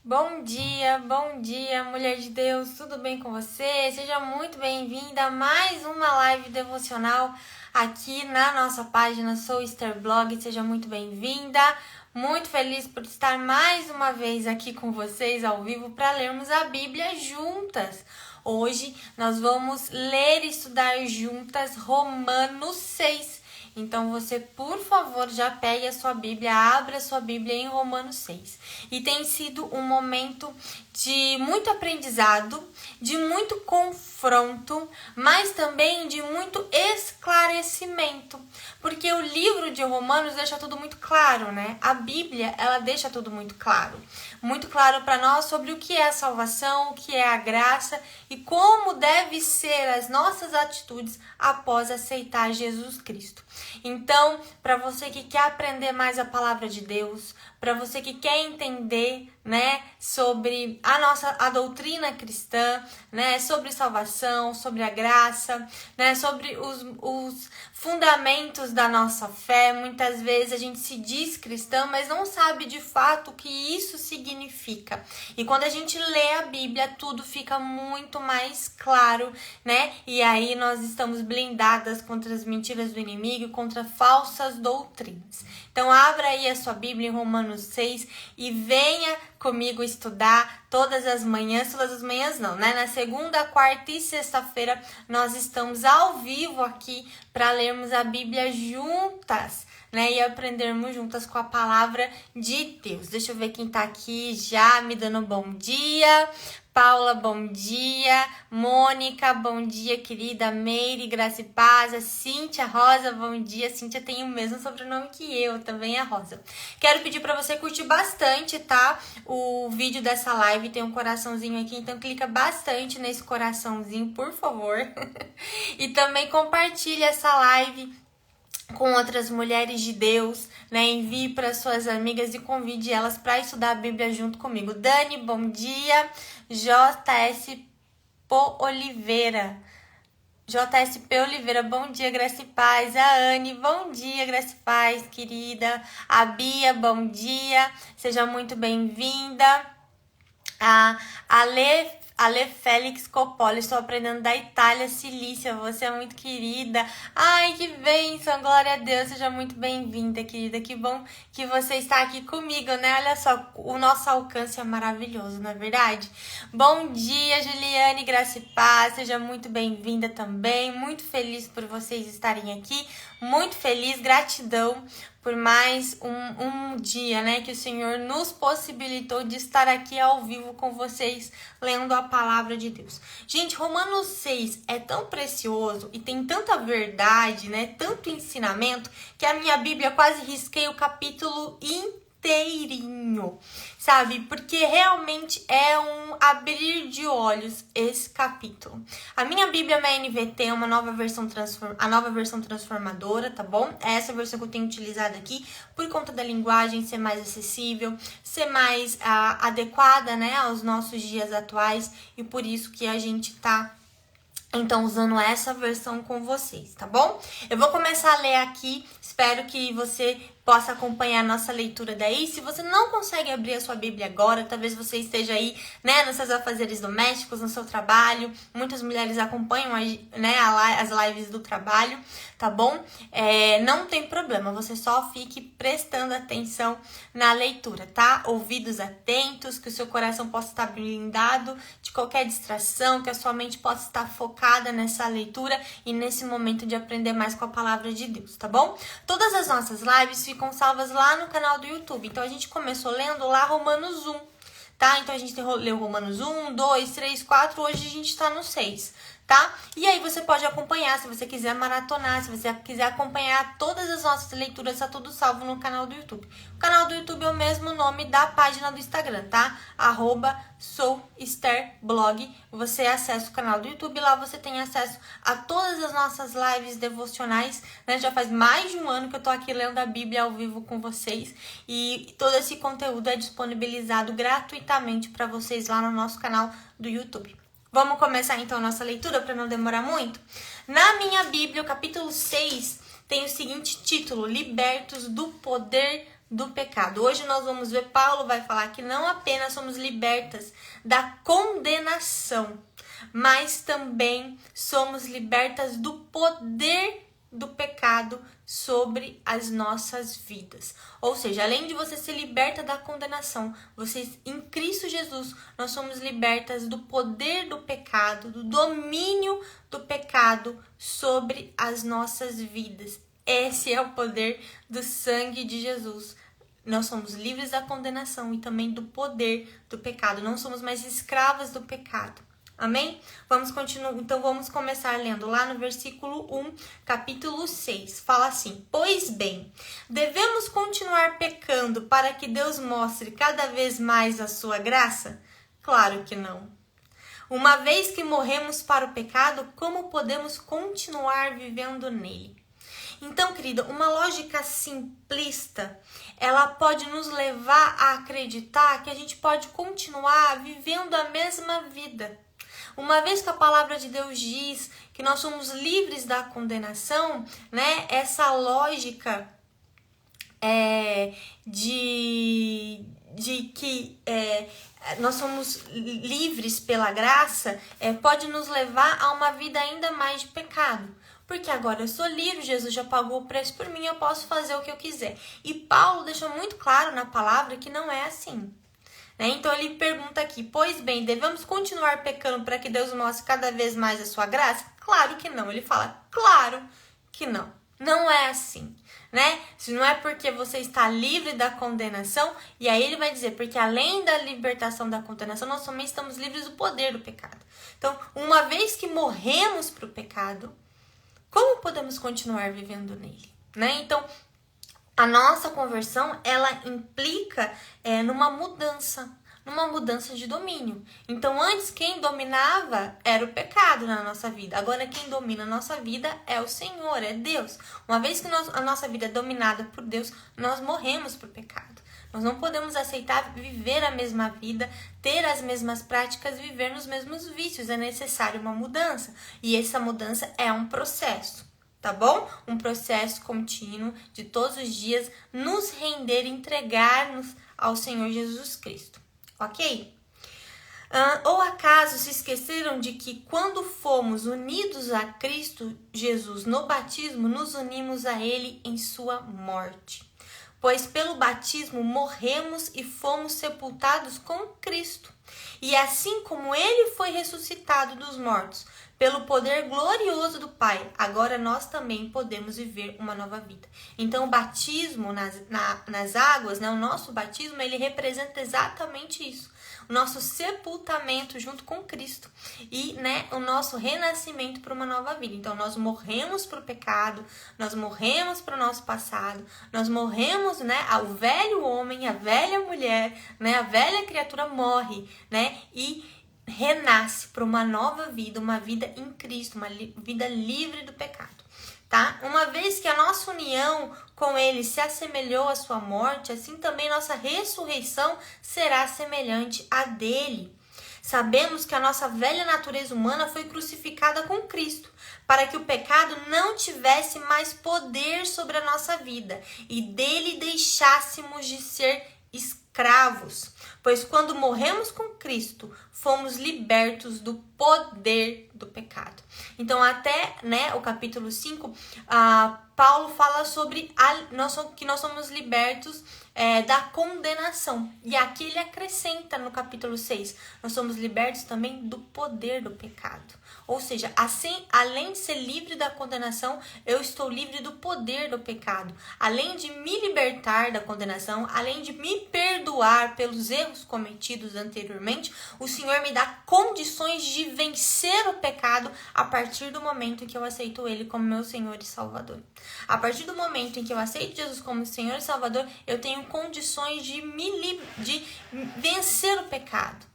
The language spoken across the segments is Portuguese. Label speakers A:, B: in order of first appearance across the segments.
A: Bom dia, mulher de Deus, tudo bem com você? Seja muito bem-vinda a mais uma live devocional aqui na nossa página Sou Esther Blog. Seja muito bem-vinda, muito feliz por estar mais uma vez aqui com vocês ao vivo para lermos a Bíblia juntas. Hoje nós vamos ler e estudar juntas Romanos 6. Então você, por favor, já pegue a sua Bíblia, abra a sua Bíblia em Romanos 6. E tem sido um momento de muito aprendizado, de muito confronto, mas também de muito esclarecimento. Porque o livro de Romanos deixa tudo muito claro, né? A Bíblia, ela deixa tudo muito claro. Muito claro para nós sobre o que é a salvação, o que é a graça e como deve ser as nossas atitudes após aceitar Jesus Cristo. Então, para você que quer aprender mais a palavra de Deus, para você que quer entender, né, sobre a doutrina cristã, né, sobre salvação, sobre a graça, né, sobre os fundamentos da nossa fé. Muitas vezes a gente se diz cristão, mas não sabe de fato o que isso significa. E quando a gente lê a Bíblia, tudo fica muito mais claro, né? E aí nós estamos blindadas contra as mentiras do inimigo, contra falsas doutrinas. Então abra aí a sua Bíblia em Romanos 6 e venha comigo estudar todas as manhãs não, né? Na segunda, quarta e sexta-feira nós estamos ao vivo aqui para lermos a Bíblia juntas, né? E aprendermos juntas com a palavra de Deus. Deixa eu ver quem tá aqui já me dando bom dia. Paula, bom dia. Mônica, bom dia, querida. Meire, Graça e Paz. A Cíntia, Rosa, bom dia. Cíntia tem o mesmo sobrenome que eu, também é Rosa. Quero pedir para você curtir bastante, tá? O vídeo dessa live tem um coraçãozinho aqui, então clica bastante nesse coraçãozinho, por favor. E também compartilha essa live com outras mulheres de Deus, né? Envie para suas amigas e convide elas para estudar a Bíblia junto comigo. Dani, bom dia. JSP Oliveira, bom dia, Graça e Paz. A Anne, bom dia, Graça e Paz, querida. A Bia, bom dia, seja muito bem-vinda. A Ale Félix Coppola, estou aprendendo da Itália, Cilícia, você é muito querida. Ai, que bênção, glória a Deus, seja muito bem-vinda, querida. Que bom que você está aqui comigo, né? Olha só, o nosso alcance é maravilhoso, não é verdade? Bom dia, Juliane, Graça e Paz, seja muito bem-vinda também. Muito feliz por vocês estarem aqui, muito feliz, gratidão por mais um dia, né, que o Senhor nos possibilitou de estar aqui ao vivo com vocês, lendo a palavra de Deus. Gente, Romanos 6 é tão precioso e tem tanta verdade, né, tanto ensinamento, que a minha Bíblia quase risquei o capítulo inteirinho, sabe? Porque realmente é um abrir de olhos esse capítulo. A minha Bíblia, minha NVT, é uma nova versão a nova versão transformadora, tá bom? É essa versão que eu tenho utilizado aqui por conta da linguagem ser mais acessível, ser mais adequada, né, aos nossos dias atuais, e por isso que a gente tá então usando essa versão com vocês, tá bom? Eu vou começar a ler aqui, espero que você possa acompanhar a nossa leitura daí. Se você não consegue abrir a sua Bíblia agora, talvez você esteja aí, né, nos seus afazeres domésticos, no seu trabalho. Muitas mulheres acompanham, né, as lives do trabalho, tá bom? Não tem problema, você só fique prestando atenção na leitura, tá? Ouvidos atentos, que o seu coração possa estar blindado de qualquer distração, que a sua mente possa estar focada nessa leitura e nesse momento de aprender mais com a palavra de Deus, tá bom? Todas as nossas lives ficam salvas lá no canal do YouTube. Então a gente começou lendo lá Romanos 1, tá? Então a gente leu Romanos 1, 2, 3, 4, hoje a gente tá no 6, tá? E aí você pode acompanhar, se você quiser maratonar, se você quiser acompanhar todas as nossas leituras, tá tudo salvo no canal do YouTube. O canal do YouTube é o mesmo nome da página do Instagram, tá? @souesterblog. Você acessa o canal do YouTube, lá você tem acesso a todas as nossas lives devocionais, né? Já faz mais de um ano que eu tô aqui lendo a Bíblia ao vivo com vocês, e todo esse conteúdo é disponibilizado gratuitamente para vocês lá no nosso canal do YouTube. Vamos começar então a nossa leitura para não demorar muito? Na minha Bíblia, o capítulo 6 tem o seguinte título: Libertos do poder do pecado. Hoje nós vamos ver, Paulo vai falar que não apenas somos libertas da condenação, mas também somos libertas do poder do pecado sobre as nossas vidas. Ou seja, além de você ser liberta da condenação, vocês em Cristo Jesus, nós somos libertas do poder do pecado, do domínio do pecado sobre as nossas vidas. Esse é o poder do sangue de Jesus. Nós somos livres da condenação e também do poder do pecado. Não somos mais escravas do pecado. Amém? Vamos continuar. Então vamos começar lendo lá no versículo 1, capítulo 6. Fala assim: pois bem, devemos continuar pecando para que Deus mostre cada vez mais a sua graça? Claro que não. Uma vez que morremos para o pecado, como podemos continuar vivendo nele? Então, querida, uma lógica simplista, ela pode nos levar a acreditar que a gente pode continuar vivendo a mesma vida. Uma vez que a palavra de Deus diz que nós somos livres da condenação, né? Essa lógica de que nós somos livres pela graça, pode nos levar a uma vida ainda mais de pecado. Porque agora eu sou livre, Jesus já pagou o preço por mim, eu posso fazer o que eu quiser. E Paulo deixou muito claro na palavra que não é assim. Então ele pergunta aqui: pois bem, devemos continuar pecando para que Deus mostre cada vez mais a sua graça? Claro que não. Ele fala: claro que não. Não é assim, né? Se não é porque você está livre da condenação, e aí ele vai dizer, porque além da libertação da condenação, nós também estamos livres do poder do pecado. Então, uma vez que morremos para o pecado, como podemos continuar vivendo nele, né? Então, a nossa conversão, ela implica numa mudança de domínio. Então, antes, quem dominava era o pecado na nossa vida. Agora, quem domina a nossa vida é o Senhor, é Deus. Uma vez que a nossa vida é dominada por Deus, nós morremos para o pecado. Nós não podemos aceitar viver a mesma vida, ter as mesmas práticas, viver nos mesmos vícios. É necessário uma mudança. E essa mudança é um processo. Tá bom? Um processo contínuo de todos os dias nos render e entregar-nos ao Senhor Jesus Cristo. Ok? Ou acaso se esqueceram de que quando fomos unidos a Cristo Jesus no batismo, nos unimos a Ele em sua morte? Pois pelo batismo morremos e fomos sepultados com Cristo. E assim como Ele foi ressuscitado dos mortos, pelo poder glorioso do Pai, agora nós também podemos viver uma nova vida. Então, o batismo nas águas, né, o nosso batismo, ele representa exatamente isso. O nosso sepultamento junto com Cristo e, né, o nosso renascimento para uma nova vida. Então, nós morremos para o pecado, nós morremos para o nosso passado, nós morremos, né, ao velho homem, a velha mulher, né, a velha criatura morre, né, e renasce para uma nova vida, uma vida em Cristo, uma vida livre do pecado, tá? Uma vez que a nossa união com Ele se assemelhou à sua morte, assim também nossa ressurreição será semelhante à dele. Sabemos que a nossa velha natureza humana foi crucificada com Cristo, para que o pecado não tivesse mais poder sobre a nossa vida e dele deixássemos de ser escravos. Pois quando morremos com Cristo, fomos libertos do poder do pecado. Então, até, né, o capítulo 5, Paulo fala sobre que nós somos libertos da condenação. E aqui ele acrescenta no capítulo 6, nós somos libertos também do poder do pecado. Ou seja, assim, além de ser livre da condenação, eu estou livre do poder do pecado. Além de me libertar da condenação, além de me perdoar pelos erros cometidos anteriormente, o Senhor me dá condições de vencer o pecado a partir do momento em que eu aceito Ele como meu Senhor e Salvador. A partir do momento em que eu aceito Jesus como Senhor e Salvador, eu tenho condições de vencer o pecado,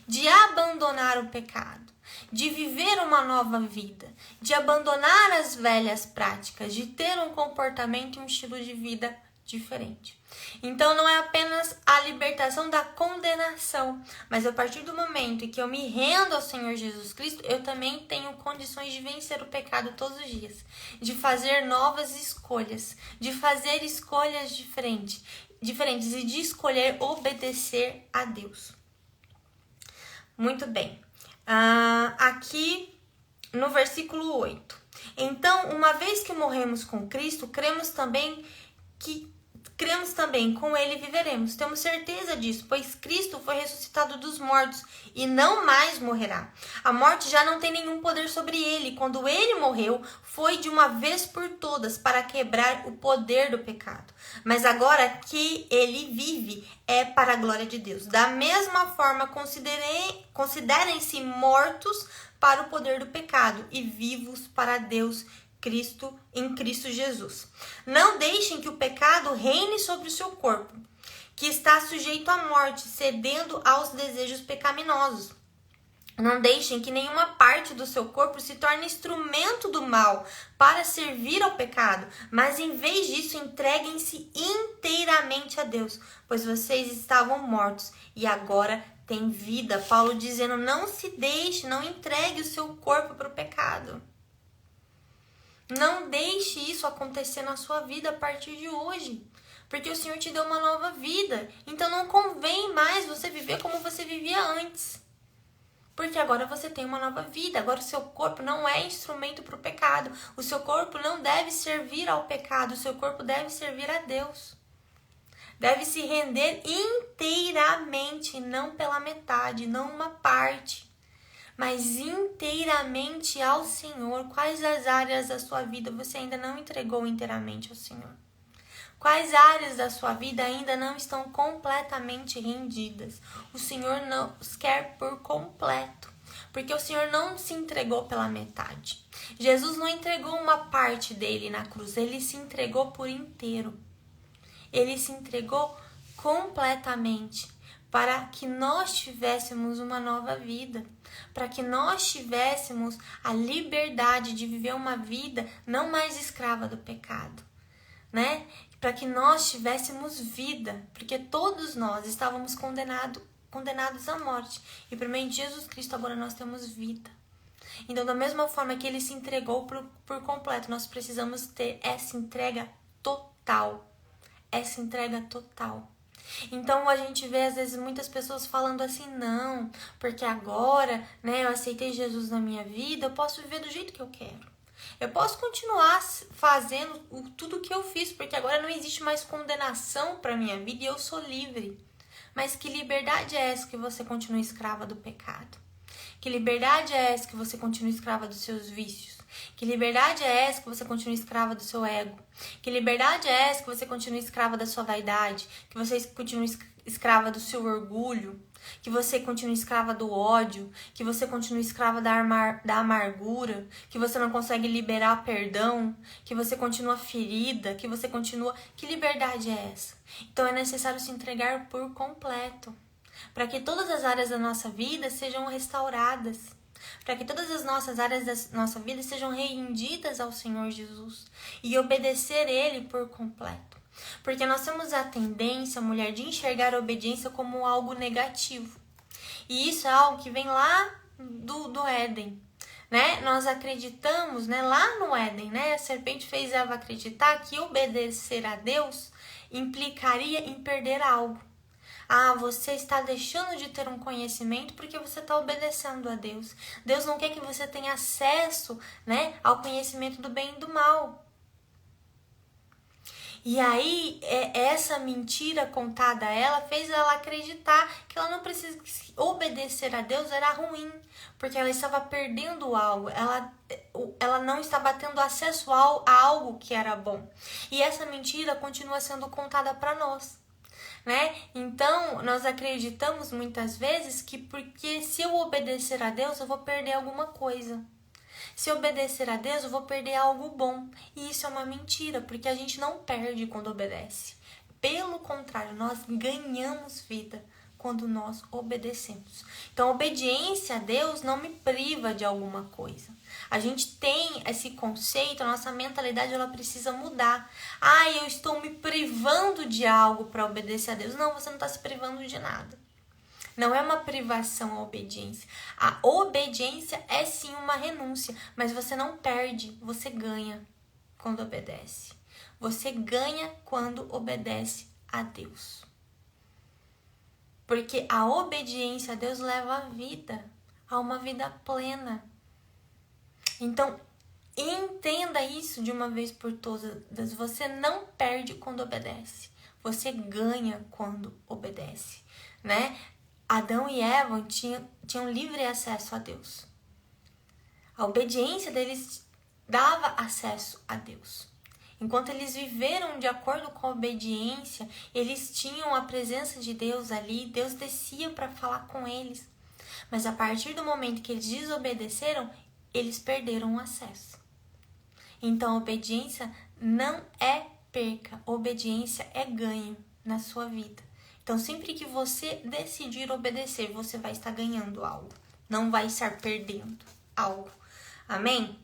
A: de abandonar o pecado, de viver uma nova vida, de abandonar as velhas práticas, de ter um comportamento e um estilo de vida diferente. Então não é apenas a libertação da condenação, mas a partir do momento em que eu me rendo ao Senhor Jesus Cristo, eu também tenho condições de vencer o pecado todos os dias, de fazer novas escolhas, de fazer escolhas diferentes e de escolher obedecer a Deus. Muito bem. Aqui no versículo 8. Então, uma vez que morremos com Cristo, cremos também com Ele viveremos. Temos certeza disso, pois Cristo foi ressuscitado dos mortos e não mais morrerá. A morte já não tem nenhum poder sobre Ele. Quando Ele morreu, foi de uma vez por todas para quebrar o poder do pecado. Mas agora que Ele vive, é para a glória de Deus. Da mesma forma, considerem-se mortos para o poder do pecado e vivos para Deus em Cristo Jesus. Não deixem que o pecado reine sobre o seu corpo, que está sujeito à morte, cedendo aos desejos pecaminosos. Não deixem que nenhuma parte do seu corpo se torne instrumento do mal para servir ao pecado, mas em vez disso entreguem-se inteiramente a Deus, pois vocês estavam mortos e agora têm vida. Paulo dizendo, não se deixe, não entregue o seu corpo para o pecado. Não deixe isso acontecer na sua vida a partir de hoje, porque o Senhor te deu uma nova vida. Então não convém mais você viver como você vivia antes, porque agora você tem uma nova vida. Agora o seu corpo não é instrumento para o pecado. O seu corpo não deve servir ao pecado. O seu corpo deve servir a Deus. Deve se render inteiramente, não pela metade, não uma parte, mas inteiramente ao Senhor. Quais as áreas da sua vida você ainda não entregou inteiramente ao Senhor? Quais áreas da sua vida ainda não estão completamente rendidas? O Senhor nos quer por completo, porque o Senhor não se entregou pela metade. Jesus não entregou uma parte dele na cruz, ele se entregou por inteiro. Ele se entregou completamente para que nós tivéssemos uma nova vida, para que nós tivéssemos a liberdade de viver uma vida não mais escrava do pecado, né? Para que nós tivéssemos vida, porque todos nós estávamos condenados à morte, e por meio de Jesus Cristo agora nós temos vida. Então, da mesma forma que ele se entregou por completo, nós precisamos ter essa entrega total. Essa entrega total. Então a gente vê às vezes muitas pessoas falando assim, não, porque agora, né, eu aceitei Jesus na minha vida, eu posso viver do jeito que eu quero. Eu posso continuar fazendo tudo o que eu fiz, porque agora não existe mais condenação para minha vida e eu sou livre. Mas que liberdade é essa que você continua escrava do pecado? Que liberdade é essa que você continua escrava dos seus vícios? Que liberdade é essa que você continua escrava do seu ego? Que liberdade é essa que você continua escrava da sua vaidade? Que você continua escrava do seu orgulho? Que você continua escrava do ódio? Que você continua escrava da amargura? Que você não consegue liberar perdão? Que você continua ferida? Que você continua... Que liberdade é essa? Então é necessário se entregar por completo, para que todas as áreas da nossa vida sejam restauradas, para que todas as nossas áreas da nossa vida sejam rendidas ao Senhor Jesus e obedecer Ele por completo. Porque nós temos a tendência, mulher, de enxergar a obediência como algo negativo. E isso é algo que vem lá do Éden, né? Nós acreditamos, né, lá no Éden, né? A serpente fez Eva acreditar que obedecer a Deus implicaria em perder algo. Ah, você está deixando de ter um conhecimento porque você está obedecendo a Deus. Deus não quer que você tenha acesso, né, ao conhecimento do bem e do mal. E aí, essa mentira contada a ela fez ela acreditar que ela não precisa obedecer a Deus, era ruim, porque ela estava perdendo algo, ela não estava tendo acesso a algo que era bom. E essa mentira continua sendo contada para nós, né? Então, nós acreditamos muitas vezes que porque se eu obedecer a Deus, eu vou perder alguma coisa. Se eu obedecer a Deus, eu vou perder algo bom. E isso é uma mentira, porque a gente não perde quando obedece. Pelo contrário, nós ganhamos vida quando nós obedecemos. Então, obediência a Deus não me priva de alguma coisa. A gente tem esse conceito, a nossa mentalidade ela precisa mudar. Eu estou me privando de algo para obedecer a Deus. Não, você não está se privando de nada. Não é uma privação a obediência. A obediência é sim uma renúncia, mas você não perde, você ganha quando obedece. Você ganha quando obedece a Deus. Porque a obediência a Deus leva a vida, a uma vida plena. Então, entenda isso de uma vez por todas. Você não perde quando obedece. Você ganha quando obedece, né? Adão e Eva tinham livre acesso a Deus. A obediência deles dava acesso a Deus. Enquanto eles viveram de acordo com a obediência, eles tinham a presença de Deus ali, Deus descia para falar com eles. Mas a partir do momento que eles desobedeceram, eles perderam o acesso. Então, a obediência não é perca, obediência é ganho na sua vida. Então, sempre que você decidir obedecer, você vai estar ganhando algo, não vai estar perdendo algo. Amém?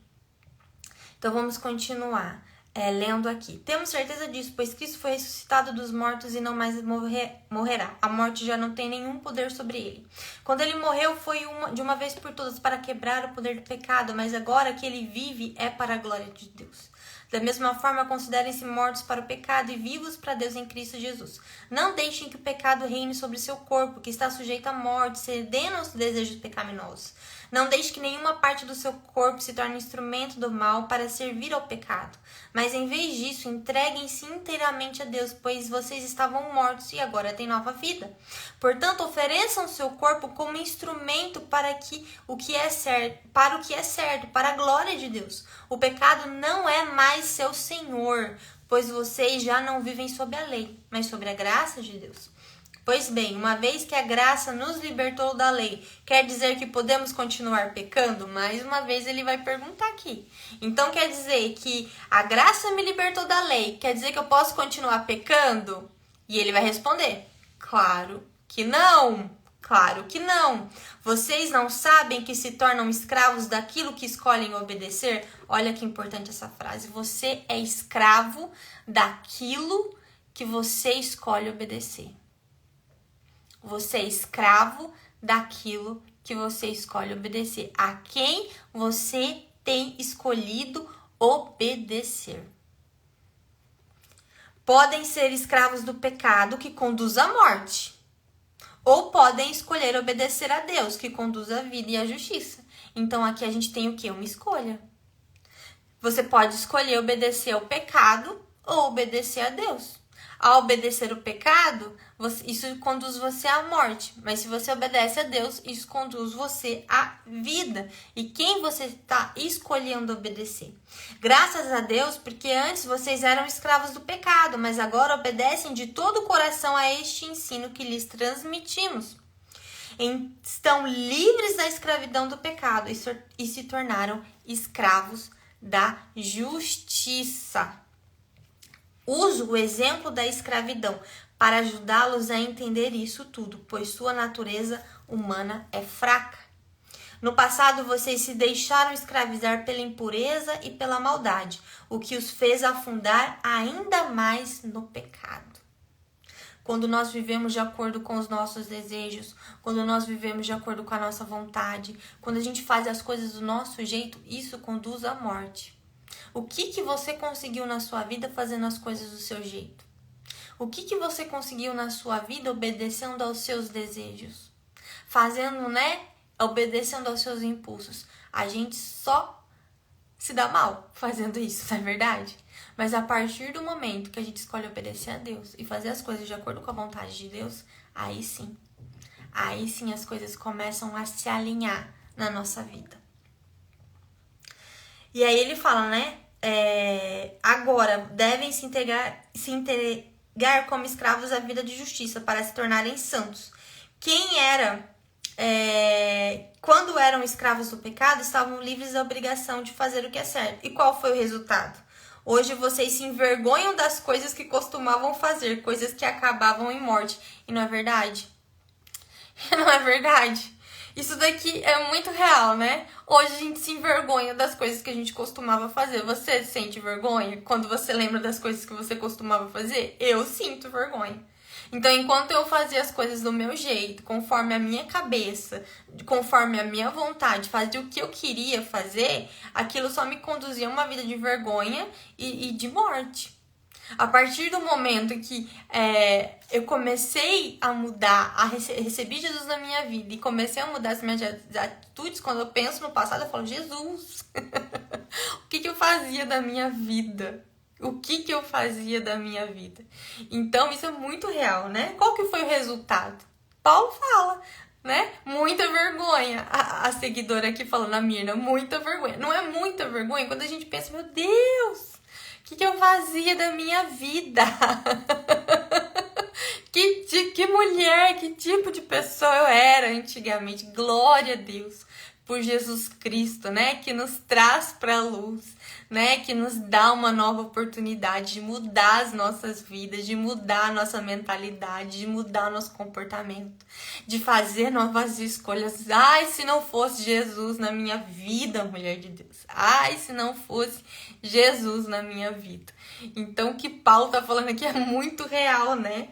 A: Então, vamos continuar. Lendo aqui. Temos certeza disso, pois Cristo foi ressuscitado dos mortos e não mais morrerá. A morte já não tem nenhum poder sobre ele. Quando ele morreu, foi de uma vez por todas para quebrar o poder do pecado, mas agora que ele vive é para a glória de Deus. Da mesma forma, considerem-se mortos para o pecado e vivos para Deus em Cristo Jesus. Não deixem que o pecado reine sobre seu corpo, que está sujeito à morte, cedendo aos desejos pecaminosos. Não deixe que nenhuma parte do seu corpo se torne instrumento do mal para servir ao pecado. Mas em vez disso, entreguem-se inteiramente a Deus, pois vocês estavam mortos e agora têm nova vida. Portanto, ofereçam seu corpo como instrumento para o que é certo, para a glória de Deus. O pecado não é mais seu senhor, pois vocês já não vivem sob a lei, mas sobre a graça de Deus. Pois bem, uma vez que a graça nos libertou da lei, quer dizer que podemos continuar pecando? Mais uma vez ele vai perguntar aqui. Então quer dizer que a graça me libertou da lei, quer dizer que eu posso continuar pecando? E ele vai responder, claro que não. Claro que não. Vocês não sabem que se tornam escravos daquilo que escolhem obedecer? Olha que importante essa frase. Você é escravo daquilo que você escolhe obedecer. Você é escravo daquilo que você escolhe obedecer. A quem você tem escolhido obedecer. Podem ser escravos do pecado que conduz à morte. Ou podem escolher obedecer a Deus, que conduz à vida e à justiça. Então aqui a gente tem o quê? Uma escolha. Você pode escolher obedecer ao pecado ou obedecer a Deus. Ao obedecer o pecado, isso conduz você à morte. Mas se você obedece a Deus, isso conduz você à vida. E quem você está escolhendo obedecer? Graças a Deus, porque antes vocês eram escravos do pecado, mas agora obedecem de todo o coração a este ensino que lhes transmitimos. Estão livres da escravidão do pecado e se tornaram escravos da justiça. Uso o exemplo da escravidão para ajudá-los a entender isso tudo, pois sua natureza humana é fraca. No passado, vocês se deixaram escravizar pela impureza e pela maldade, o que os fez afundar ainda mais no pecado. Quando nós vivemos de acordo com os nossos desejos, quando nós vivemos de acordo com a nossa vontade, quando a gente faz as coisas do nosso jeito, isso conduz à morte. O que você conseguiu na sua vida fazendo as coisas do seu jeito? O que você conseguiu na sua vida obedecendo aos seus desejos? Fazendo, obedecendo aos seus impulsos. A gente só se dá mal fazendo isso, não é verdade? Mas a partir do momento que a gente escolhe obedecer a Deus e fazer as coisas de acordo com a vontade de Deus, aí sim as coisas começam a se alinhar na nossa vida. E aí ele fala, agora devem se entregar como escravos à vida de justiça para se tornarem santos. Quando eram escravos do pecado, estavam livres da obrigação de fazer o que é certo. E qual foi o resultado? Hoje vocês se envergonham das coisas que costumavam fazer, coisas que acabavam em morte. E não é verdade? Não é verdade? Isso daqui é muito real, né? Hoje a gente se envergonha das coisas que a gente costumava fazer. Você sente vergonha quando você lembra das coisas que você costumava fazer? Eu sinto vergonha. Então, enquanto eu fazia as coisas do meu jeito, conforme a minha cabeça, conforme a minha vontade, fazia o que eu queria fazer, aquilo só me conduzia a uma vida de vergonha e de morte. A partir do momento que eu comecei a mudar, recebi Jesus na minha vida e comecei a mudar as minhas atitudes, quando eu penso no passado, eu falo, Jesus, o que eu fazia da minha vida? O que eu fazia da minha vida? Então, isso é muito real, né? Qual que foi o resultado? Paulo fala, né? Muita vergonha. A seguidora aqui falando, a Mirna, muita vergonha. Não é muita vergonha quando a gente pensa, meu Deus, o que eu fazia da minha vida? Que mulher, que tipo de pessoa eu era antigamente. Glória a Deus por Jesus Cristo, né? Que nos traz para a luz, né? Que nos dá uma nova oportunidade de mudar as nossas vidas, de mudar a nossa mentalidade, de mudar o nosso comportamento, de fazer novas escolhas. Ai, se não fosse Jesus na minha vida, mulher de Deus. Ai, se não fosse Jesus na minha vida. Então, o que Paulo tá falando aqui é muito real, né?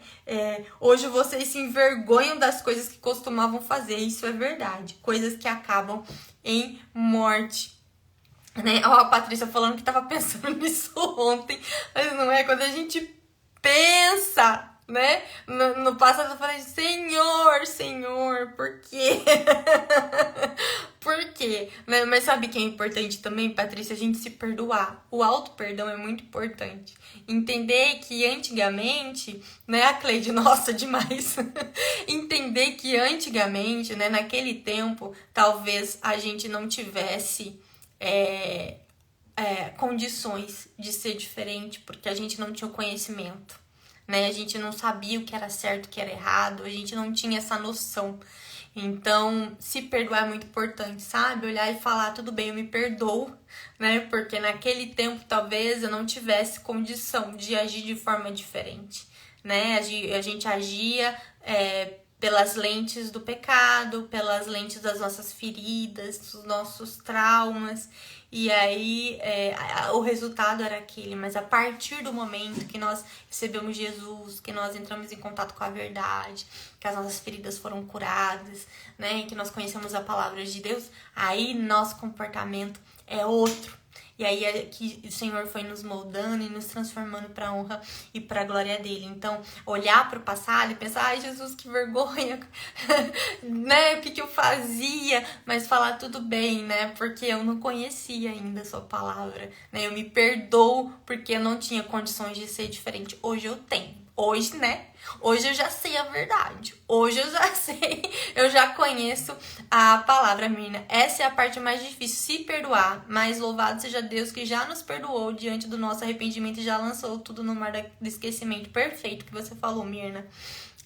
A: Hoje vocês se envergonham das coisas que costumavam fazer. Isso é verdade. Coisas que acabam em morte. Né? Ó, a Patrícia falando que tava pensando nisso ontem. Mas não é? Quando a gente pensa, né? No passado eu falei, Senhor, por quê? Por quê? Mas sabe que é importante também, Patrícia? A gente se perdoar. O auto-perdão é muito importante. Entender que antigamente, né? A Cleide, nossa, demais. Entender que antigamente, né? Naquele tempo, talvez a gente não tivesse condições de ser diferente, porque a gente não tinha o conhecimento, né? A gente não sabia o que era certo, o que era errado, a gente não tinha essa noção. Então, se perdoar é muito importante, sabe? Olhar e falar, tudo bem, eu me perdoo, né? Porque naquele tempo, talvez, eu não tivesse condição de agir de forma diferente, né? A gente agia pelas lentes do pecado, pelas lentes das nossas feridas, dos nossos traumas. E aí, o resultado era aquele. Mas a partir do momento que nós recebemos Jesus, que nós entramos em contato com a verdade, que as nossas feridas foram curadas, né? Que nós conhecemos a palavra de Deus, aí nosso comportamento é outro. E aí é que o Senhor foi nos moldando e nos transformando para a honra e para a glória dele. Então, olhar para o passado e pensar, ai Jesus, que vergonha, né? O que eu fazia? Mas falar tudo bem, né? Porque eu não conhecia ainda a sua palavra, né? Eu me perdoo porque eu não tinha condições de ser diferente. Hoje eu tenho. Hoje, né? Hoje eu já sei a verdade. Hoje eu já sei, eu já conheço a palavra, Mirna. Essa é a parte mais difícil, se perdoar. Mas louvado seja Deus que já nos perdoou diante do nosso arrependimento e já lançou tudo no mar do esquecimento. Perfeito que você falou, Mirna.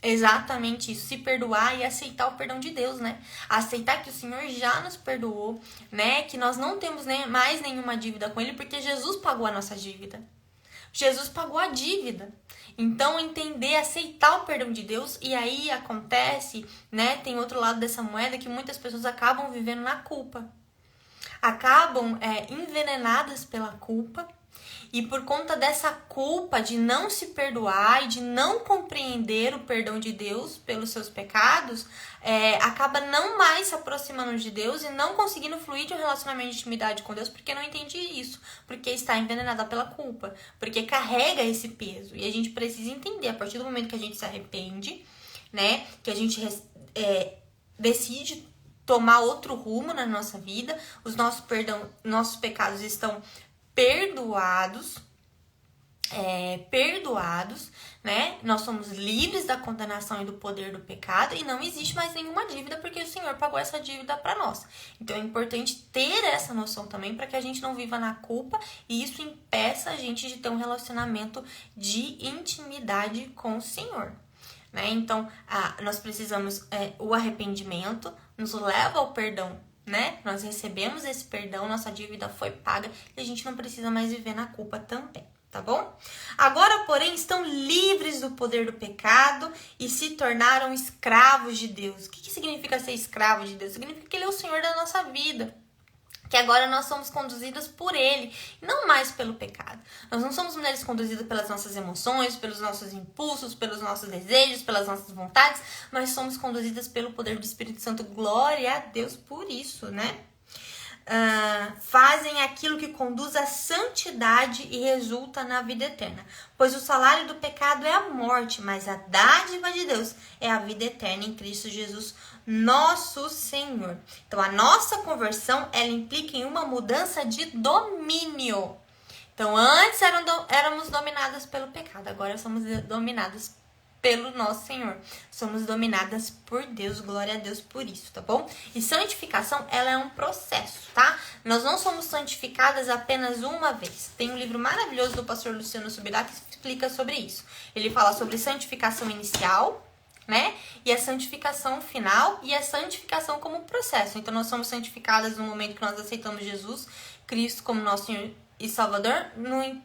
A: Exatamente isso, se perdoar e aceitar o perdão de Deus, né? Aceitar que o Senhor já nos perdoou, né? Que nós não temos mais nenhuma dívida com Ele, porque Jesus pagou a nossa dívida. Jesus pagou a dívida. Então, entender, aceitar o perdão de Deus, e aí acontece, né? Tem outro lado dessa moeda que muitas pessoas acabam vivendo na culpa. Acabam envenenadas pela culpa. E por conta dessa culpa de não se perdoar e de não compreender o perdão de Deus pelos seus pecados, acaba não mais se aproximando de Deus e não conseguindo fluir de um relacionamento de intimidade com Deus porque não entende isso, porque está envenenada pela culpa, porque carrega esse peso. E a gente precisa entender, a partir do momento que a gente se arrepende, né, que a gente decide tomar outro rumo na nossa vida, os nossos pecados estão perdoados, né? Nós somos livres da condenação e do poder do pecado e não existe mais nenhuma dívida porque o Senhor pagou essa dívida para nós. Então é importante ter essa noção também para que a gente não viva na culpa e isso impeça a gente de ter um relacionamento de intimidade com o Senhor, né? Então nós precisamos, o arrependimento nos leva ao perdão, né? Nós recebemos esse perdão, nossa dívida foi paga e a gente não precisa mais viver na culpa também, tá bom? Agora, porém, estão livres do poder do pecado e se tornaram escravos de Deus. O que significa ser escravo de Deus? Significa que Ele é o Senhor da nossa vida. Que agora nós somos conduzidas por Ele, não mais pelo pecado. Nós não somos mulheres conduzidas pelas nossas emoções, pelos nossos impulsos, pelos nossos desejos, pelas nossas vontades, mas somos conduzidas pelo poder do Espírito Santo. Glória a Deus por isso, né? Fazem aquilo que conduz à santidade e resulta na vida eterna. Pois o salário do pecado é a morte, mas a dádiva de Deus é a vida eterna em Cristo Jesus, nosso Senhor. Então, a nossa conversão, ela implica em uma mudança de domínio. Então, antes éramos dominadas pelo pecado, agora somos dominadas pelo nosso Senhor. Somos dominadas por Deus, glória a Deus por isso, tá bom? E santificação, ela é um processo, tá? Nós não somos santificadas apenas uma vez. Tem um livro maravilhoso do pastor Luciano Subirá que explica sobre isso. Ele fala sobre santificação inicial, né? E a santificação final e a santificação como processo. Então, nós somos santificadas no momento que nós aceitamos Jesus Cristo como nosso Senhor e Salvador,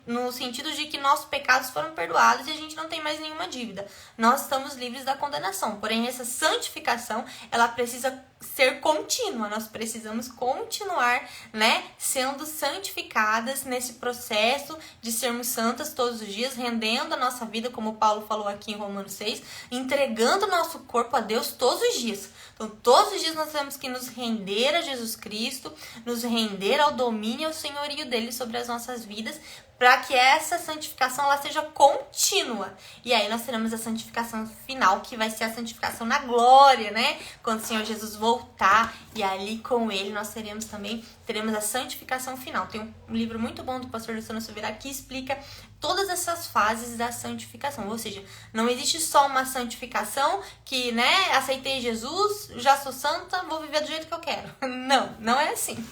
A: no sentido de que nossos pecados foram perdoados e a gente não tem mais nenhuma dívida. Nós estamos livres da condenação. Porém, essa santificação, ela precisa ser contínua. Nós precisamos continuar, né, sendo santificadas nesse processo de sermos santas todos os dias, rendendo a nossa vida, como Paulo falou aqui em Romanos 6, entregando o nosso corpo a Deus todos os dias. Então, todos os dias nós temos que nos render a Jesus Cristo, nos render ao domínio e ao senhorio dele sobre as nossas vidas, para que essa santificação ela seja contínua. E aí nós teremos a santificação final, que vai ser a santificação na glória, né? Quando o Senhor Jesus voltar e ali com ele nós teremos a santificação final. Tem um livro muito bom do pastor Luciano Subirá que explica todas essas fases da santificação. Ou seja, não existe só uma santificação que, né, aceitei Jesus, já sou santa, vou viver do jeito que eu quero. Não é assim.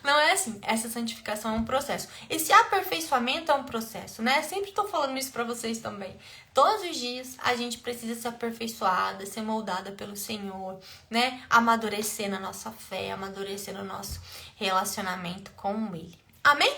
A: Não é assim. Essa santificação é um processo. Esse aperfeiçoamento é um processo, né? Sempre tô falando isso pra vocês também. Todos os dias a gente precisa ser aperfeiçoada, ser moldada pelo Senhor, né? Amadurecer na nossa fé, amadurecer no nosso relacionamento com Ele. Amém?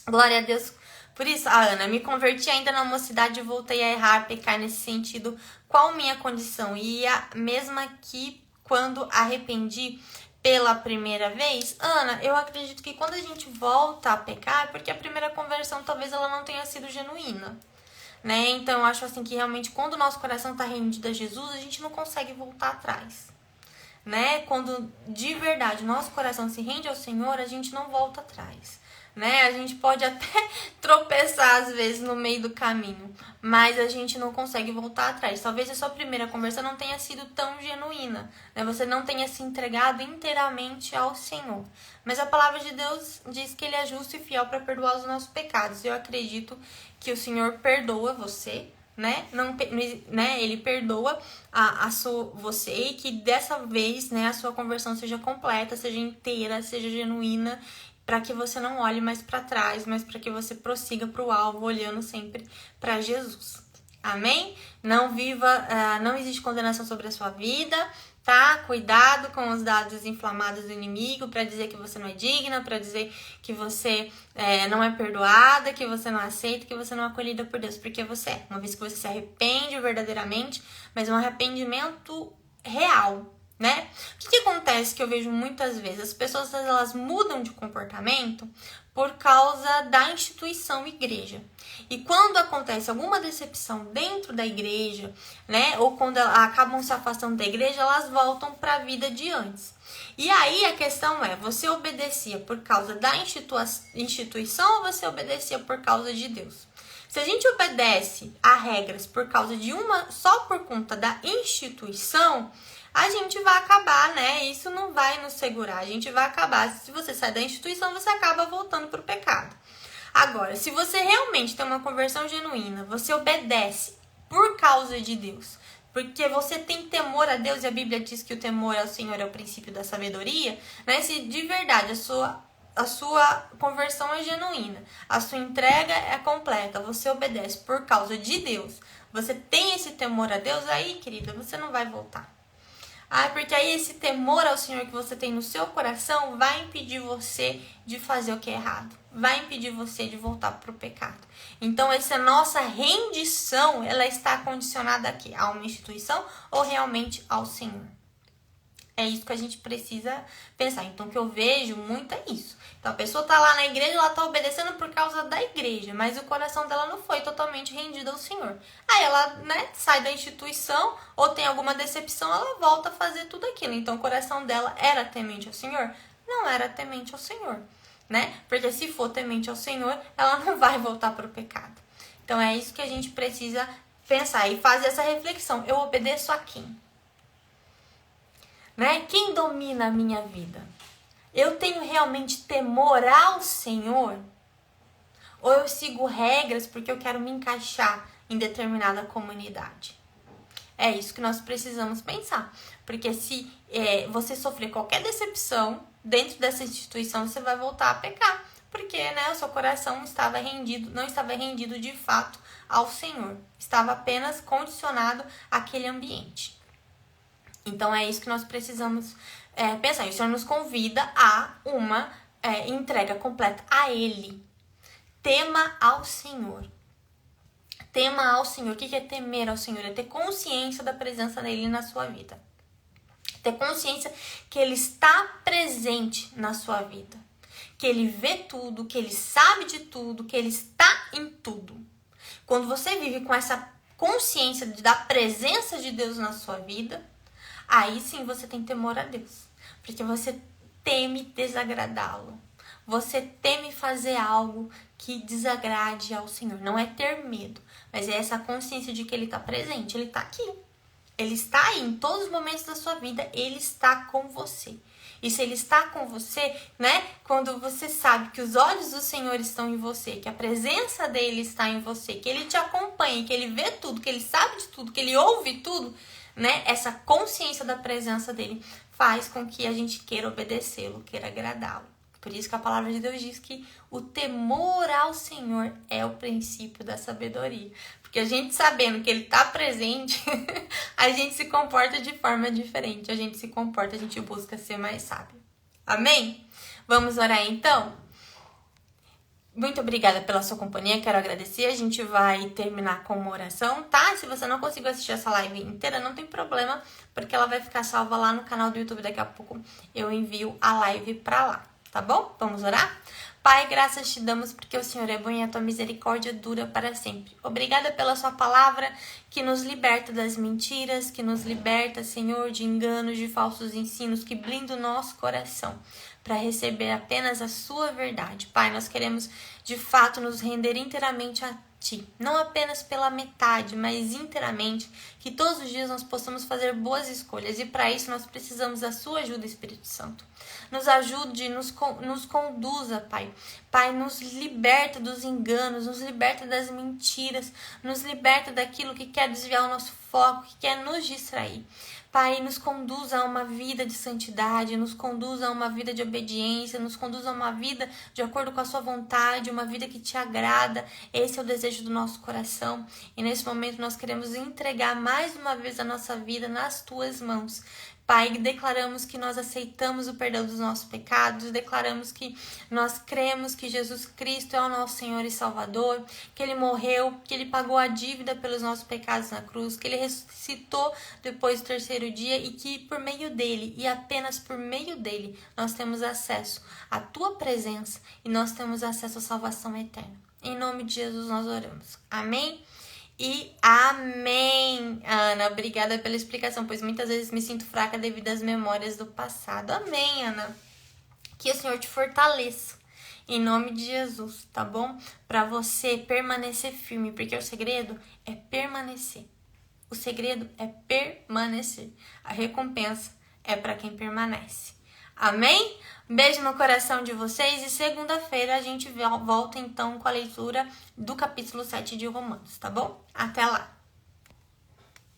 A: Glória a Deus. Por isso, Ana, me converti ainda na mocidade e voltei a errar, pecar nesse sentido. Qual minha condição? E a mesma que quando arrependi pela primeira vez? Ana, eu acredito que quando a gente volta a pecar, é porque a primeira conversão talvez ela não tenha sido genuína, né? Então, eu acho assim que realmente quando o nosso coração está rendido a Jesus, a gente não consegue voltar atrás, né? Quando de verdade nosso coração se rende ao Senhor, a gente não volta atrás, né? A gente pode até tropeçar às vezes no meio do caminho, mas a gente não consegue voltar atrás. Talvez a sua primeira conversão não tenha sido tão genuína, né? Você não tenha se entregado inteiramente ao Senhor. Mas a palavra de Deus diz que Ele é justo e fiel para perdoar os nossos pecados. Eu acredito que o Senhor perdoa você, né? Ele perdoa você e que dessa vez, né, a sua conversão seja completa, seja inteira, seja genuína, para que você não olhe mais para trás, mas para que você prossiga para o alvo, olhando sempre para Jesus. Amém? Não existe condenação sobre a sua vida, tá? Cuidado com os dados inflamados do inimigo para dizer que você não é digna, para dizer que você não é perdoada, que você não aceita, que você não é acolhida por Deus, porque você é. Uma vez que você se arrepende verdadeiramente, mas um arrependimento real, né? O que acontece que eu vejo muitas vezes? As pessoas elas mudam de comportamento por causa da instituição igreja. E quando acontece alguma decepção dentro da igreja, né? Ou quando elas acabam se afastando da igreja, elas voltam para a vida de antes. E aí a questão é, você obedecia por causa da instituição ou você obedecia por causa de Deus? Se a gente obedece a regras por causa de só por conta da instituição, a gente vai acabar, né? Isso não vai nos segurar. A gente vai acabar. Se você sai da instituição, você acaba voltando para o pecado. Agora, se você realmente tem uma conversão genuína, você obedece por causa de Deus, porque você tem temor a Deus, e a Bíblia diz que o temor ao Senhor é o princípio da sabedoria, né? Se de verdade a sua conversão é genuína, a sua entrega é completa, você obedece por causa de Deus, você tem esse temor a Deus, aí, querida, você não vai voltar. Porque aí esse temor ao Senhor que você tem no seu coração vai impedir você de fazer o que é errado. Vai impedir você de voltar para o pecado. Então, essa nossa rendição, ela está condicionada aqui a uma instituição ou realmente ao Senhor? É isso que a gente precisa pensar. Então, o que eu vejo muito é isso. Então, a pessoa tá lá na igreja, ela tá obedecendo por causa da igreja, mas o coração dela não foi totalmente rendido ao Senhor. Aí ela, sai da instituição ou tem alguma decepção, ela volta a fazer tudo aquilo. Então, o coração dela era temente ao Senhor? Não era temente ao Senhor, Porque se for temente ao Senhor, ela não vai voltar para o pecado. Então, é isso que a gente precisa pensar e fazer essa reflexão. Eu obedeço a quem? Quem domina a minha vida? Eu tenho realmente temor ao Senhor? Ou eu sigo regras porque eu quero me encaixar em determinada comunidade? É isso que nós precisamos pensar. Porque se você sofrer qualquer decepção dentro dessa instituição, você vai voltar a pecar. Porque o seu coração não estava rendido de fato ao Senhor. Estava apenas condicionado àquele ambiente. Então, é isso que nós precisamos pensar. O Senhor nos convida a uma entrega completa a Ele. Tema ao Senhor. Tema ao Senhor. O que é temer ao Senhor? É ter consciência da presença dEle na sua vida. Ter consciência que Ele está presente na sua vida. Que Ele vê tudo, que Ele sabe de tudo, que Ele está em tudo. Quando você vive com essa consciência da presença de Deus na sua vida, aí sim você tem temor a Deus. Porque você teme desagradá-lo. Você teme fazer algo que desagrade ao Senhor. Não é ter medo, mas é essa consciência de que Ele está presente. Ele está aqui. Ele está aí em todos os momentos da sua vida. Ele está com você. E se Ele está com você, quando você sabe que os olhos do Senhor estão em você, que a presença dEle está em você, que Ele te acompanha, que Ele vê tudo, que Ele sabe de tudo, que Ele ouve tudo, essa consciência da presença dEle faz com que a gente queira obedecê-lo, queira agradá-lo. Por isso que a palavra de Deus diz que o temor ao Senhor é o princípio da sabedoria. Porque a gente sabendo que Ele está presente, a gente se comporta de forma diferente. A gente busca ser mais sábio. Amém? Vamos orar então? Muito obrigada pela sua companhia, quero agradecer. A gente vai terminar com uma oração, tá? Se você não conseguiu assistir essa live inteira, não tem problema, porque ela vai ficar salva lá no canal do YouTube. Daqui a pouco eu envio a live pra lá, tá bom? Vamos orar? Pai, graças te damos porque o Senhor é bom e a tua misericórdia dura para sempre. Obrigada pela sua palavra que nos liberta das mentiras, que nos liberta, Senhor, de enganos, de falsos ensinos, que blinda o nosso coração para receber apenas a sua verdade. Pai, nós queremos de fato nos render inteiramente a Ti, não apenas pela metade, mas inteiramente, que todos os dias nós possamos fazer boas escolhas e para isso nós precisamos da sua ajuda, Espírito Santo. Nos ajude, nos conduza, Pai. Pai, nos liberta dos enganos, nos liberta das mentiras, nos liberta daquilo que quer desviar o nosso foco, que quer nos distrair. Pai, nos conduza a uma vida de santidade, nos conduza a uma vida de obediência, nos conduza a uma vida de acordo com a sua vontade, uma vida que te agrada. Esse é o desejo do nosso coração. E nesse momento nós queremos entregar mais uma vez a nossa vida nas tuas mãos. Pai, declaramos que nós aceitamos o perdão dos nossos pecados, declaramos que nós cremos que Jesus Cristo é o nosso Senhor e Salvador, que Ele morreu, que Ele pagou a dívida pelos nossos pecados na cruz, que Ele ressuscitou depois do terceiro dia e que por meio dEle e apenas por meio dEle nós temos acesso à Tua presença e nós temos acesso à salvação eterna. Em nome de Jesus nós oramos. Amém? E amém, Ana, obrigada pela explicação, pois muitas vezes me sinto fraca devido às memórias do passado. Amém, Ana, que o Senhor te fortaleça, em nome de Jesus, tá bom? Para você permanecer firme, porque o segredo é permanecer, o segredo é permanecer, a recompensa é para quem permanece. Amém? Beijo no coração de vocês e segunda-feira a gente volta então com a leitura do capítulo 7 de Romanos, tá bom? Até lá!